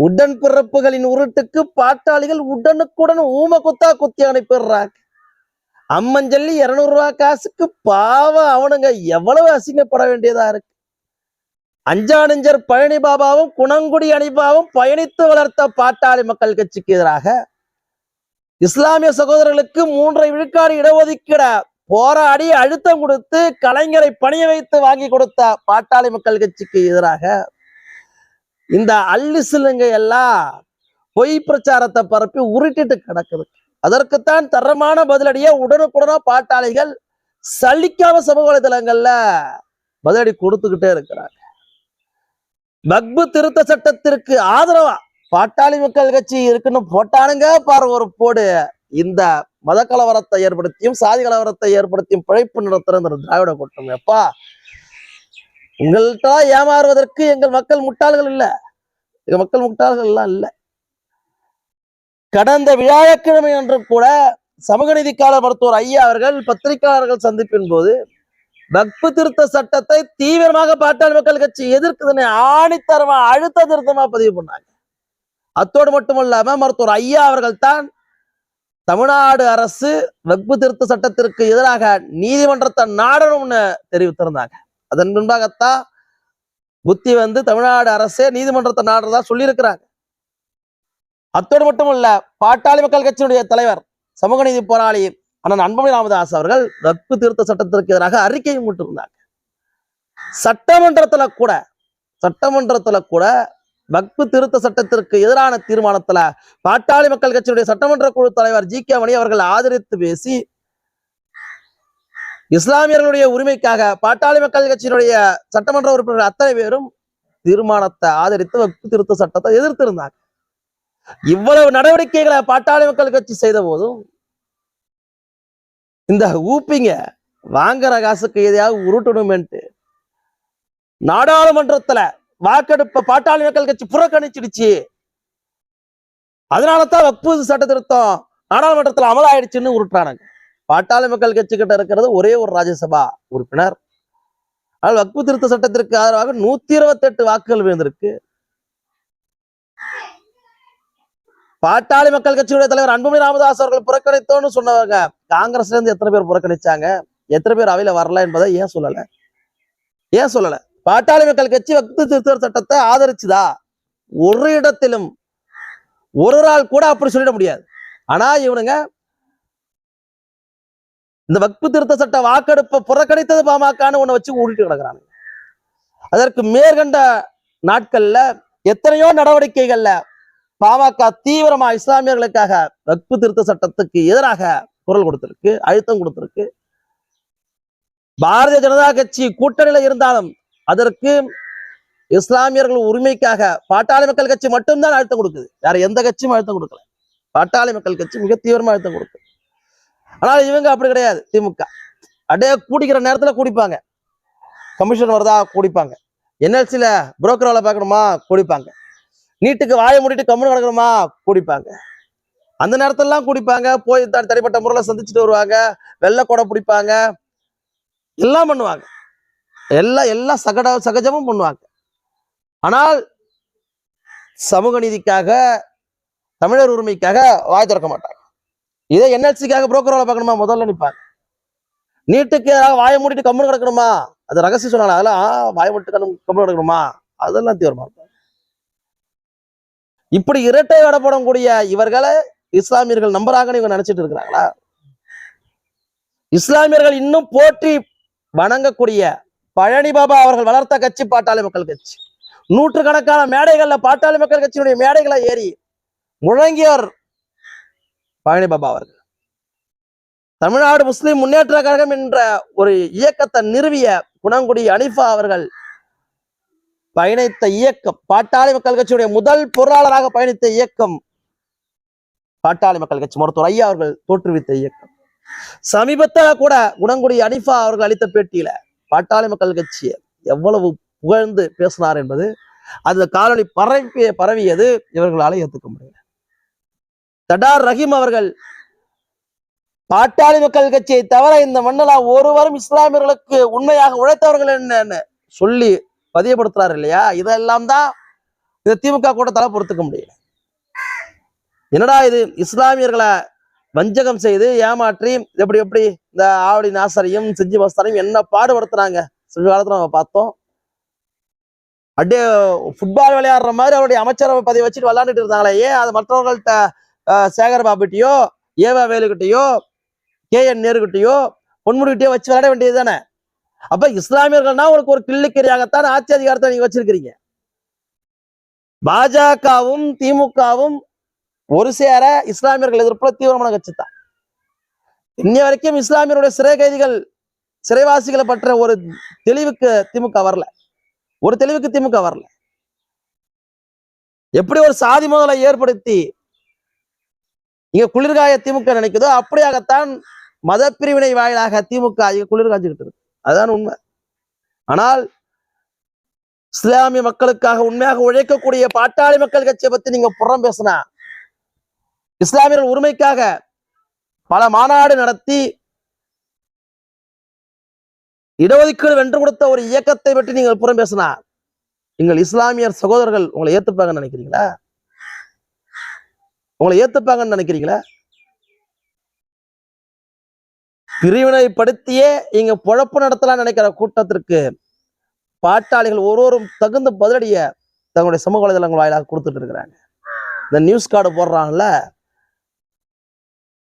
உடன்பிறப்புகளின் உருட்டுக்கு பாட்டாளிகள் உடனுக்குடன் ஊம குத்தா குத்தி அனுப்பிடுறாங்க. அம்மஞ்சல்லி 200 ரூபாய் காசுக்கு பாவம் அவனுங்க எவ்வளவு அசிங்கப்பட வேண்டியதா இருக்கு. அஞ்சானஞ்சர் பழனி பாபாவும் குணங்குடி அனிபாவும் பயணித்து வளர்த்த பாட்டாளி மக்கள் கட்சிக்கு எதிராக இஸ்லாமிய சகோதரர்களுக்கு 3.5 விழுக்காடு இடஒதுக்கீட போராடி அழுத்தம் கொடுத்து கலைஞரை பணிய வைத்து வாங்கி கொடுத்த பாட்டாளி மக்கள் கட்சிக்கு எதிராக இந்த அள்ளி சிலுங்கை எல்லாம் பொய் பிரச்சாரத்தை பரப்பி உருட்டிட்டு கிடக்குது. அதற்குத்தான் தரமான பதிலடியா உடனுக்குடனா பாட்டாளிகள் சலிக்காம சமூக வலைதளங்கள்ல பதிலடி கொடுத்துக்கிட்டே இருக்கிறாங்க. வக்பு திருத்த சட்டத்திற்கு ஆதரவா பாட்டாளி மக்கள் கட்சி இருக்குன்னு போட்டானுங்க பாரு ஒரு போடு. இந்த மத கலவரத்தை ஏற்படுத்தியும் சாதி கலவரத்தை ஏற்படுத்தியும் பிழைப்பு நடத்துற இந்த திராவிட கூட்டம் எப்பா உங்கள்கிட்ட ஏமாறுவதற்கு எங்கள் மக்கள் முட்டாள்கள் இல்ல, எங்க மக்கள் முட்டாள்கள் எல்லாம் இல்ல. கடந்த வியாழக்கிழமை அன்று கூட சமூக நீதிக்காளர் மருத்துவர் ஐயா அவர்கள் பத்திரிகையாளர்கள் சந்திப்பின் போது வக்பு திருத்த சட்டத்தை தீவிரமாக பாட்டாளி மக்கள் கட்சி எதிர்க்குதுன்னு ஆணித்தரமா அழுத்த திருத்தமா பதிவு பண்ணாங்க. அத்தோடு மட்டுமல்லாம மருத்துவர் ஐயா அவர்கள் தான் தமிழ்நாடு அரசு வக்பு திருத்த சட்டத்திற்கு எதிராக நீதிமன்றத்தை நாடணும்னு தெரிவித்திருந்தாங்க. அதன் பின்பாகத்தான் புத்தி வந்து தமிழ்நாடு அரசே நீதிமன்றத்தை நாடுறதா சொல்லியிருக்கிறாங்க. அத்தோடு மட்டுமல்ல, பாட்டாளி மக்கள் கட்சியினுடைய தலைவர் சமூக நீதி போராளி அண்ணன் அன்புமணி ராமதாஸ் அவர்கள் வக்பு திருத்த சட்டத்திற்கு எதிராக அறிக்கையும் விட்டிருந்தாங்க. சட்டமன்றத்துல கூட வக்பு திருத்த சட்டத்திற்கு எதிரான தீர்மானத்துல பாட்டாளி மக்கள் கட்சியினுடைய சட்டமன்ற குழு தலைவர் ஜி.கே. மணி அவர்கள் ஆதரித்து பேசி இஸ்லாமியர்களுடைய உரிமைக்காக பாட்டாளி மக்கள் கட்சியினுடைய சட்டமன்ற உறுப்பினர்கள் அத்தனை பேரும் தீர்மானத்தை ஆதரித்து வக்பு திருத்த சட்டத்தை எதிர்த்திருந்தாங்க. இவ்வளவு நடவடிக்கைகளை பாட்டாளி மக்கள் கட்சி செய்த போதும் இந்த ஊப்பிங்க வாங்குற காசுக்கு எதையாவது உருட்டணுமென்ட்டு நாடாளுமன்றத்துல வாக்கெடுப்ப பாட்டாளி மக்கள் கட்சி புறக்கணிச்சிடுச்சு. அதனாலதான் வக்பு சட்ட திருத்தம் நாடாளுமன்றத்துல அமலாயிடுச்சுன்னு உருட்டானுங்க. பாட்டாளி மக்கள் கட்சி கிட்ட இருக்கிறது ஒரே ஒரு ராஜ்யசபா உறுப்பினர். ஆனால் வக்பு திருத்த சட்டத்திற்கு ஆதரவாக 128 வாக்குகள் விழுந்திருக்கு. பாட்டாளி மக்கள் கட்சியுடைய தலைவர் அன்புமணி ராமதாஸ் அவர்கள் புறக்கணித்தோன்னு சொன்னவங்க காங்கிரஸ்ல இருந்து எத்தனை பேர் புறக்கணிச்சாங்க, எத்தனை பேர் அவையில வரல என்பதை ஏன் சொல்லல? பாட்டாளி மக்கள் கட்சி வக்பு திருத்த சட்டத்தை ஆதரிச்சுதா? ஒரு இடத்திலும் ஒரு ஆள் கூட அப்படி சொல்லிட முடியாது. ஆனா இவனுங்க இந்த வக்பு திருத்த சட்ட வாக்கெடுப்பை புறக்கணித்தது பாமகன்னு ஒண்ணு வச்சு ஊடிட்டு கிடக்குறாங்க. அதற்கு மேற்கண்ட நாட்கள்ல எத்தனையோ நடவடிக்கைகள்ல பாமக தீவிரமா இஸ்லாமியர்களுக்காக வக்பு திருத்த சட்டத்துக்கு எதிராக குரல் கொடுத்திருக்கு, அழுத்தம் கொடுத்திருக்கு. பாரதிய ஜனதா கட்சி கூட்டணியில இருந்தாலும் அதற்கு இஸ்லாமியர்கள் உரிமைக்காக பாட்டாளி மக்கள் கட்சி மட்டும்தான் அழுத்தம் கொடுக்குது. வேற எந்த கட்சியும் அழுத்தம் கொடுக்கல. பாட்டாளி மக்கள் கட்சி மிக தீவிரமா அழுத்தம் கொடுக்குது. ஆனால் இவங்க அப்படி கிடையாது. திமுக அப்படியே கூடிக்கிற நேரத்துல கூடிப்பாங்க, கமிஷன் வருதா கூடிப்பாங்க, என்எல்சில புரோக்கர் வேலை பார்க்கணுமா கூடிப்பாங்க, நீட்டுக்கு வாயை மூடிட்டு கம்முன்னு கிடக்கணுமா கூடிப்பாங்க. அந்த நேரத்திலாம் கூடிப்பாங்க. போய் தனிப்பட்ட முறையில் சந்திச்சுட்டு வருவாங்க, வெள்ளை கொடை பிடிப்பாங்க, எல்லாம் பண்ணுவாங்க. எல்லாம் சகஜமும் பண்ணுவாங்க. ஆனால் சமூக நீதிக்காக தமிழர் உரிமைக்காக வாய் திறக்க மாட்டாங்க. இதே என்எல்சிக்காக புரோக்கர் வேலை பார்க்கணுமா முதல்ல நிற்பாங்க. நீட்டுக்கு வாயை மூடிட்டு கம்முன்னு கிடக்கணுமா, அது ரகசியம் சொன்னாங்க, அதெல்லாம் வாயை மூட்டு கம்முன்னு கிடக்கணுமா, அதெல்லாம் தீவிரமா இருப்பாங்க. இப்படி இரட்டை வேடப்படக்கூடிய இவர்களை இஸ்லாமியர்கள் நம்பராங்கன்னு இவங்க நினைச்சிட்டு இருக்கிறாங்களா? இஸ்லாமியர்கள் இன்னும் போற்றி வணங்கக்கூடிய பழனி பாபா அவர்கள் வளர்த்த கட்சி பாட்டாளி மக்கள் கட்சி. நூற்றுக்கணக்கான மேடைகள்ல பாட்டாளி மக்கள் கட்சியினுடைய மேடைகளை ஏறி முழங்கியவர் பழனி பாபா அவர்கள். தமிழ்நாடு முஸ்லிம் முன்னேற்ற கழகம் என்ற ஒரு இயக்கத்தை நிறுவிய குணங்குடி அனிஃபா அவர்கள் பயணித்த இயக்கம், பாட்டாளி மக்கள் கட்சியுடைய முதல் பொருளாளராக பயணித்த இயக்கம் பாட்டாளி மக்கள் கட்சி. மருத்துவர் ஐயா அவர்கள் தோற்றுவித்த இயக்கம். சமீபத்தில் கூட குணங்குடி அனிஃபா அவர்கள் அளித்த பேட்டியில பாட்டாளி மக்கள் கட்சியை எவ்வளவு புகழ்ந்து பேசினார் என்பது அந்த காலொலி பரவியது இவர்களால் ஏற்றுக்க முடியல. தடார் ரஹீம் அவர்கள் பாட்டாளி மக்கள் கட்சியை தவிர இந்த மண்ணில் ஒருவரும் இஸ்லாமியர்களுக்கு உண்மையாக உழைத்தவர்கள் என்னன்னு சொல்லி பதியப்படுத்துறாரு இல்லையா? இதெல்லாம் தான் இந்த திமுக கூட்டத்தால பொறுத்துக்க முடியல. என்னடா இது, இஸ்லாமியர்களை வஞ்சகம் செய்து ஏமாற்றி எப்படி எப்படி இந்த ஆவடி நாசரையும் செஞ்சி மஸ்தாரையும் என்ன பாடுபடுத்துறாங்க சில காலத்துல நம்ம பார்த்தோம். அப்படியே ஃபுட்பால் விளையாடுற மாதிரி அவருடைய அமைச்சரவை பதவி வச்சுட்டு விளையாண்டுட்டு இருந்தாங்களே, ஏன் அது மற்றவர்கள்ட்ட சேகர் பாபுகிட்டயோ ஏவா வேலுகிட்டயோ KN நேருகிட்டயோ பொன்முடிகிட்டயோ வச்சு விளையாட வேண்டியது தானே. அப்ப இஸ்லாமியர்கள்னா உங்களுக்கு ஒரு கிள்ளிக்கரியாகத்தான் ஆட்சி அதிகாரத்தை நீங்க வச்சிருக்கிறீங்க. பாஜகவும் திமுகவும் ஒரு சேர இஸ்லாமியர்கள் எதிர்ப்புல தீவிரமான கட்சி தான். இன்னை வரைக்கும் இஸ்லாமியருடைய சிறை கைதிகள் சிறைவாசிகளை பற்ற ஒரு தெளிவுக்கு திமுக வரல. ஒரு தெளிவுக்கு திமுக வரல. எப்படி ஒரு சாதி மோதலை ஏற்படுத்தி இங்க குளிர்காய திமுக நினைக்குதோ அப்படியாகத்தான் மத பிரிவினை வாயிலாக திமுக குளிர் காஞ்சுக்கிட்டு இருக்கு. அதுதான் உண்மை. ஆனால் இஸ்லாமிய மக்களுக்காக உண்மையாக உழைக்கக்கூடிய பாட்டாளி மக்கள் கட்சியை பத்தி நீங்க புறம் பேசினா, இஸ்லாமியர்கள் உரிமைக்காக பல மாநாடு நடத்தி இடஒதுக்கீடு வென்று கொடுத்த ஒரு இயக்கத்தை பற்றி நீங்கள் புறம் பேசினா, எங்கள் இஸ்லாமியர் சகோதரர்கள் உங்களை ஏத்துப்பாங்கன்னு நினைக்கிறீங்களா? உங்களை ஏத்துப்பாங்கன்னு நினைக்கிறீங்களா? பிரிவினைப்படுத்தியே இங்க பொழப்பு நடத்தலாம் நினைக்கிற கூட்டத்திற்கு பாட்டாளிகள் ஒருவரும் தகுந்த பதிலடிய தங்களுடைய சமூக வலைதளங்கள் வாயிலாக கொடுத்துட்டு இருக்கிறாங்க. இந்த நியூஸ் கார்டு போடுறாங்கல்ல,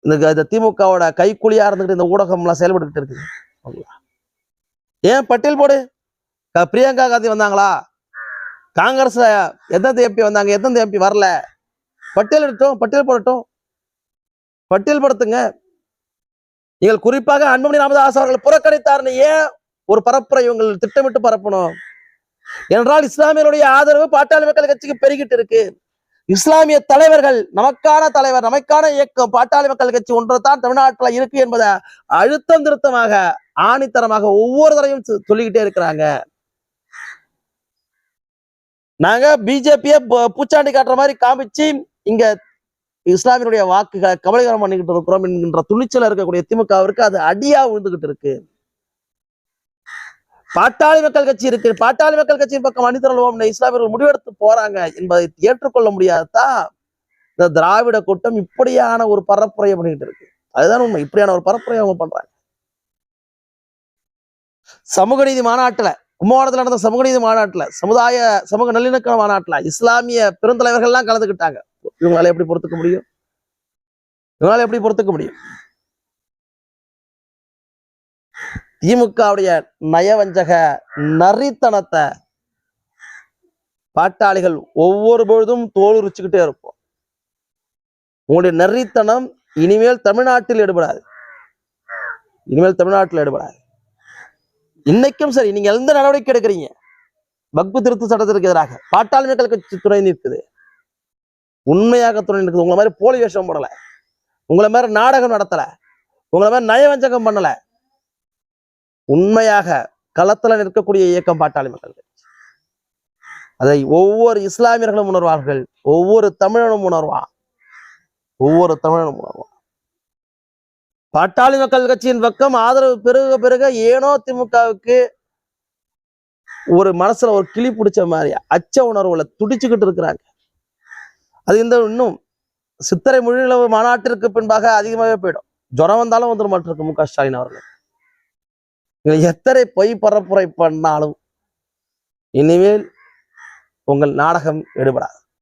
இந்த திமுகவோட கைக்கூலியா இருந்துகிட்டு இந்த ஊடகம் எல்லாம் செயல்பட்டு இருக்குது. ஏன் பட்டியல் போடு. பிரியங்கா காந்தி வந்தாங்களா? காங்கிரஸ்ல எந்தெந்த MP வந்தாங்க, எந்தெந்த MP வரல? பட்டியல் எடுத்தோம், பட்டியல் போடட்டும், பட்டியல் படுத்துங்க. நீங்கள் குறிப்பாக அன்புமணி ராமதாஸ் அவர்கள் புறக்கணித்தார்னு ஏன் ஒரு பரப்புரை இவங்கள் திட்டமிட்டு பரப்பணும்? என்றால் இஸ்லாமியருடைய ஆதரவு பாட்டாளி மக்கள் கட்சிக்கு பெருகிட்டு இருக்கு. இஸ்லாமிய தலைவர்கள் நமக்கான தலைவர், நமக்கான இயக்கம் பாட்டாளி மக்கள் கட்சி ஒன்றுதான் தமிழ்நாட்டில் இருக்கு என்பதை அழுத்தம் திருத்தமாக ஆணித்தரமாக ஒவ்வொரு தரையும் சொல்லிக்கிட்டே இருக்கிறாங்க. நாங்க பிஜேபியை பூச்சாண்டி காட்டுற மாதிரி காமிச்சு இங்க இஸ்லாமியருடைய வாக்குகளை கபலீகரம் பண்ணிக்கிட்டு இருக்கிறோம் என்கின்ற துணிச்சல இருக்கக்கூடிய திமுகவிற்கு அது அடியா விழுந்துகிட்டு இருக்கு. பாட்டாளி மக்கள் கட்சி இருக்கு, பாட்டாளி மக்கள் கட்சியின் பக்கம் அணிதிரள்வோம் இஸ்லாமியர்கள் முடிவெடுத்து போறாங்க என்பதை ஏற்றுக்கொள்ள முடியாததான் இந்த திராவிட கூட்டம் இப்படியான ஒரு பரப்புரையை பண்ணிக்கிட்டு இருக்கு. அதுதான் உண்மை. இப்படியான ஒரு பரப்புரையை அவங்க பண்றாங்க. சமூக நீதி மாநாட்டுல, கும்பகோணத்துல நடந்த சமூக நீதி மாநாட்டுல, சமூக நல்லிணக்க மாநாட்டுல இஸ்லாமிய பெருந்தலைவர்கள் எல்லாம் கலந்துக்கிட்டாங்க. இவங்களால எப்படி பொறுத்துக்க முடியும்? இவங்களால எப்படி பொறுத்துக்க முடியும்? திமுகவுடைய நயவஞ்சக நரித்தனத்தை பாட்டாளிகள் ஒவ்வொரு பொழுதும் தோலுரிச்சுக்கிட்டே இருப்போம். உங்களுடைய நரித்தனம் இனிமேல் தமிழ்நாட்டில் எடுபடாது. இனிமேல் தமிழ்நாட்டில் எடுபடாது. இன்னைக்கும் சரி, நீங்க எந்த நடவடிக்கை எடுக்கிறீங்க? வக்பு திருத்த சட்டத்திற்கு எதிராக பாட்டாளி மக்கள் கட்சி துணை நிற்குது. உண்மையாக துணை நிற்குது. உங்களை மாதிரி போலி வேஷம் போடல, உங்களை மாதிரி நாடகம் நடத்தல, உங்களை மாதிரி நயவஞ்சகம் பண்ணல. உண்மையாக களத்துல நிற்கக்கூடிய இயக்கம் பாட்டாளி மக்கள் கட்சி. அதை ஒவ்வொரு இஸ்லாமியர்களும் உணர்வார்கள், ஒவ்வொரு தமிழனும் உணர்வான், ஒவ்வொரு தமிழனும் உணர்வான். பாட்டாளி மக்கள் கட்சியின் பக்கம் ஆதரவு பெருக பெருக ஏனோ திமுகவுக்கு ஒரு மனசுல ஒரு கிளி பிடிச்ச மாதிரி அச்ச உணர்வுல துடிச்சுக்கிட்டு இருக்கிறாங்க. அது இந்த இன்னும் சித்திரை முழுநிலவு மாநாட்டிற்கு பின்பாக அதிகமாகவே போயிடும். ஜுரம் வந்தாலும் வந்துட மாட்டிருக்கு MK ஸ்டாலின் அவர்கள். எத்தனை பொய் பரப்புரை பண்ணாலும் இனிமேல் உங்கள் நாடகம் எடுபடாது.